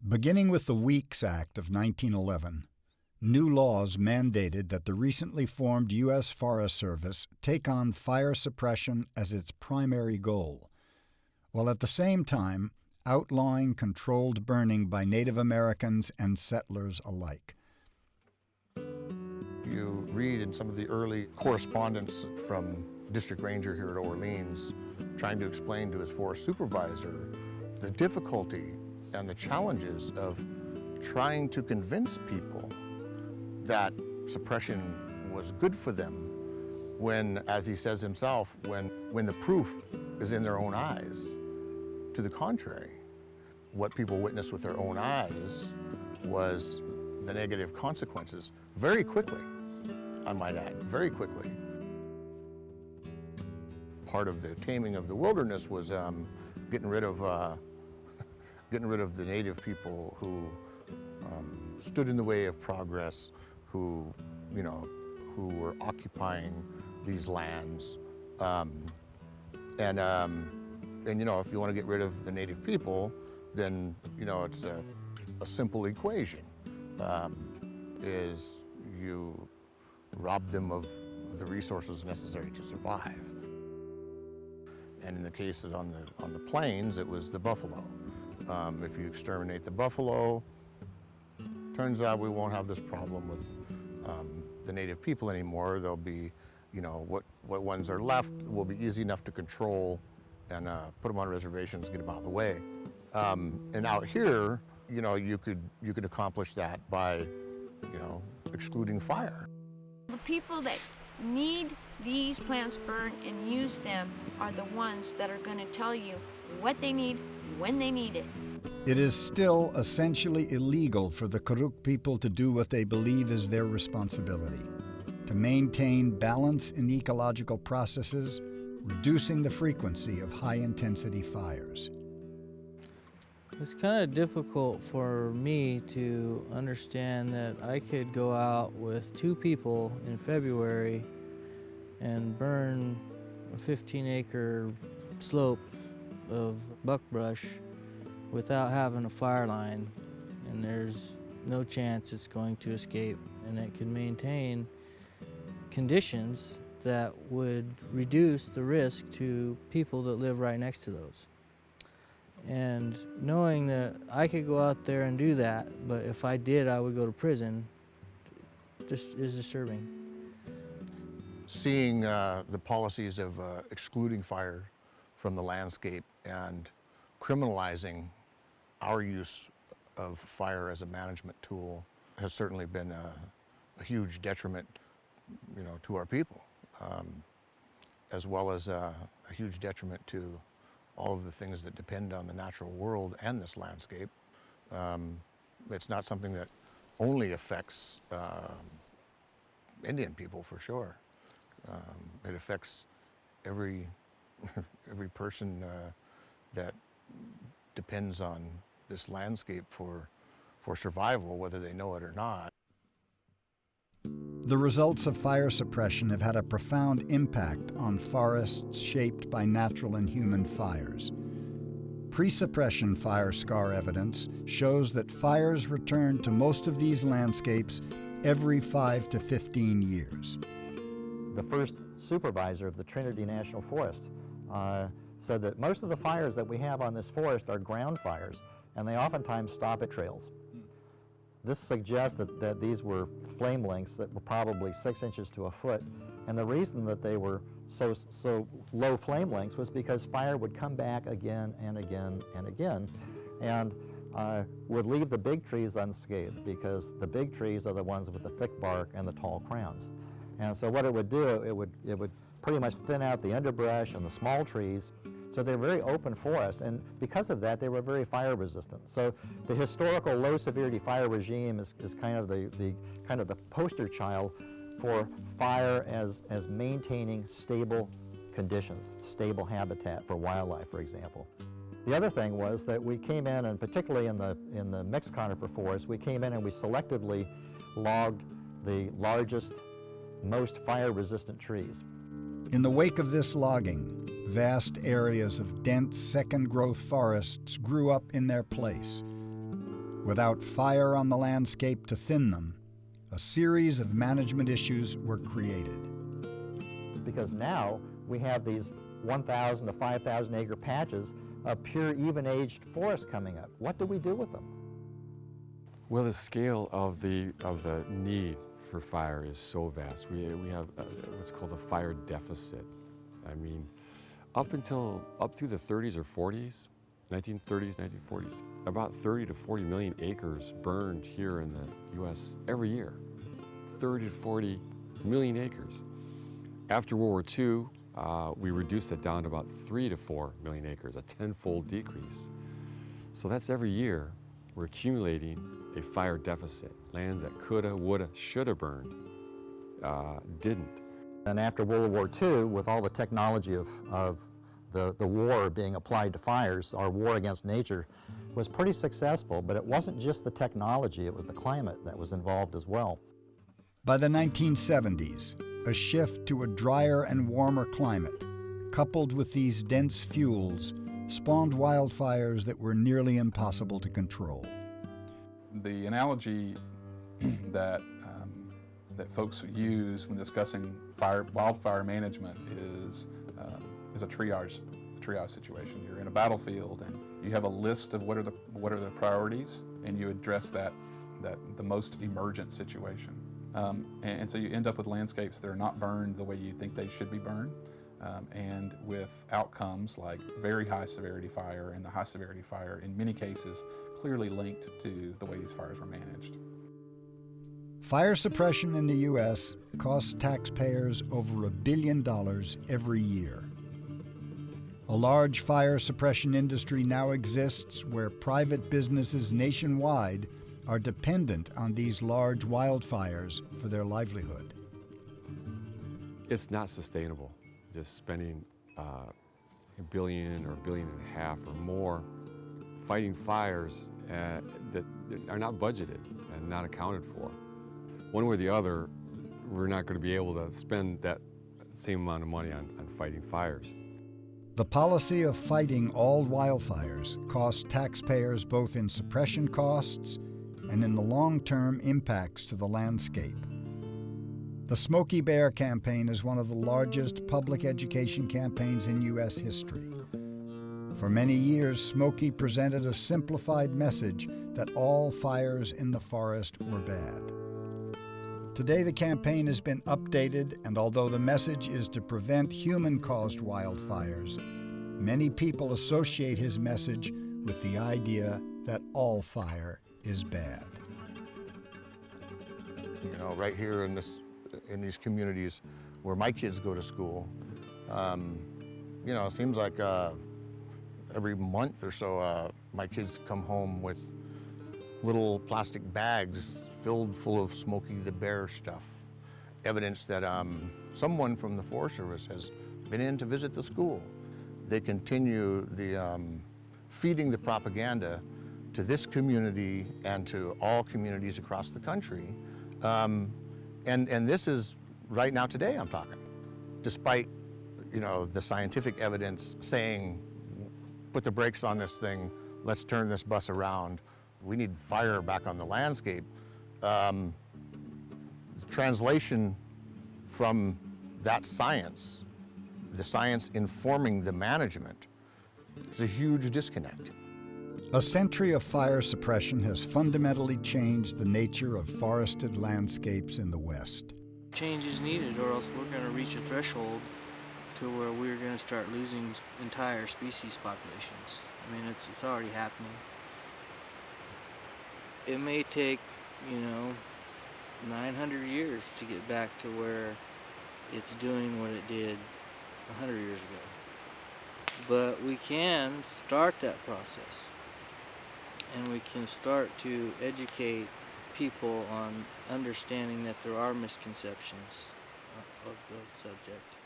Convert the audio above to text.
Beginning with the Weeks Act of 1911, new laws mandated that the recently formed U.S. Forest Service take on fire suppression as its primary goal, while at the same time outlawing controlled burning by Native Americans and settlers alike. You read in some of the early correspondence from District Ranger here at Orleans trying to explain to his forest supervisor the difficulty and the challenges of trying to convince people that suppression was good for them when, as he says himself, when the proof is in their own eyes. To the contrary, what people witnessed with their own eyes was the negative consequences very quickly, I might add, very quickly. Part of the taming of the wilderness was getting rid of the native people who stood in the way of progress, who were occupying these lands, and if you want to get rid of the native people, then it's a simple equation. Is you rob them of the resources necessary to survive. And in the cases on the plains, it was the buffalo. If you exterminate the buffalo, turns out we won't have this problem with the native people anymore. They'll be, what ones are left will be easy enough to control and put them on reservations, get them out of the way. And out here, you could accomplish that by, excluding fire. The people that need these plants burned and use them are the ones that are going to tell you what they need, when they need it. It is still essentially illegal for the Karuk people to do what they believe is their responsibility, to maintain balance in ecological processes, reducing the frequency of high-intensity fires. It's kind of difficult for me to understand that I could go out with two people in February and burn a 15-acre slope of buckbrush without having a fire line, and there's no chance it's going to escape, and it can maintain conditions that would reduce the risk to people that live right next to those. And knowing that I could go out there and do that, but if I did, I would go to prison, just is disturbing. Seeing the policies of excluding fire from the landscape and criminalizing our use of fire as a management tool has certainly been a huge detriment, to our people, as well as a huge detriment to all of the things that depend on the natural world and this landscape. It's not something that only affects Indian people, for sure. It affects every person that depends on this landscape for survival, whether they know it or not. The results of fire suppression have had a profound impact on forests shaped by natural and human fires. Pre-suppression fire scar evidence shows that fires return to most of these landscapes every 5 to 15 years. The first supervisor of the Trinity National Forest said that most of the fires that we have on this forest are ground fires, and they oftentimes stop at trails. This suggests that these were flame lengths that were probably 6 inches to a foot, and the reason that they were so low flame lengths was because fire would come back again and again and again, and would leave the big trees unscathed, because the big trees are the ones with the thick bark and the tall crowns. And so what it would do, it would pretty much thin out the underbrush and the small trees. So they're very open forest, and because of that, they were very fire resistant. So the historical low severity fire regime is kind of the poster child for fire as maintaining stable conditions, stable habitat for wildlife, for example. The other thing was that we came in, and particularly in the mixed conifer forest, we came in and we selectively logged the largest, most fire-resistant trees. In the wake of this logging, vast areas of dense second-growth forests grew up in their place. Without fire on the landscape to thin them, a series of management issues were created. Because now we have these 1,000 to 5,000 acre patches of pure even-aged forest coming up. What do we do with them? Well, the scale of the need for fire is so vast. We have what's called a fire deficit. I mean, up through the 30s or 40s, 1930s, 1940s, about 30 to 40 million acres burned here in the U.S. every year. 30 to 40 million acres. After World War II, we reduced it down to about 3 to 4 million acres, a tenfold decrease. So that's every year we're accumulating a fire deficit. Lands that coulda, woulda, shoulda burned didn't. And after World War II, with all the technology of the war being applied to fires, our war against nature was pretty successful, but it wasn't just the technology, it was the climate that was involved as well. By the 1970s, a shift to a drier and warmer climate, coupled with these dense fuels, spawned wildfires that were nearly impossible to control. The analogy that folks use when discussing wildfire management is a triage situation. You're in a battlefield and you have a list of what are the priorities, and you address the most emergent situation. And so you end up with landscapes that are not burned the way you think they should be burned, and with outcomes like very high severity fire, and the high severity fire in many cases clearly linked to the way these fires were managed. Fire suppression in the U.S. costs taxpayers over $1 billion every year. A large fire suppression industry now exists where private businesses nationwide are dependent on these large wildfires for their livelihood. It's not sustainable, just spending $1 billion or $1.5 billion or more fighting fires that are not budgeted and not accounted for. One way or the other, we're not going to be able to spend that same amount of money on fighting fires. The policy of fighting all wildfires costs taxpayers both in suppression costs and in the long-term impacts to the landscape. The Smokey Bear campaign is one of the largest public education campaigns in U.S. history. For many years, Smokey presented a simplified message that all fires in the forest were bad. Today, the campaign has been updated, and although the message is to prevent human-caused wildfires, many people associate his message with the idea that all fire is bad. You know, right here in these communities where my kids go to school, you know, it seems like every month or so, my kids come home with little plastic bags filled full of Smokey the Bear stuff. Evidence that someone from the Forest Service has been in to visit the school. They continue feeding the propaganda to this community and to all communities across the country. And this is right now today I'm talking. Despite, you know, the scientific evidence saying, put the brakes on this thing, let's turn this bus around. We need fire back on the landscape. The translation from that science, the science informing the management, is a huge disconnect. A century of fire suppression has fundamentally changed the nature of forested landscapes in the West. Change is needed, or else we're going to reach a threshold to where we're going to start losing entire species populations. I mean, it's already happening. It may take, 900 years to get back to where it's doing what it did 100 years ago. But we can start that process, and we can start to educate people on understanding that there are misconceptions of the subject.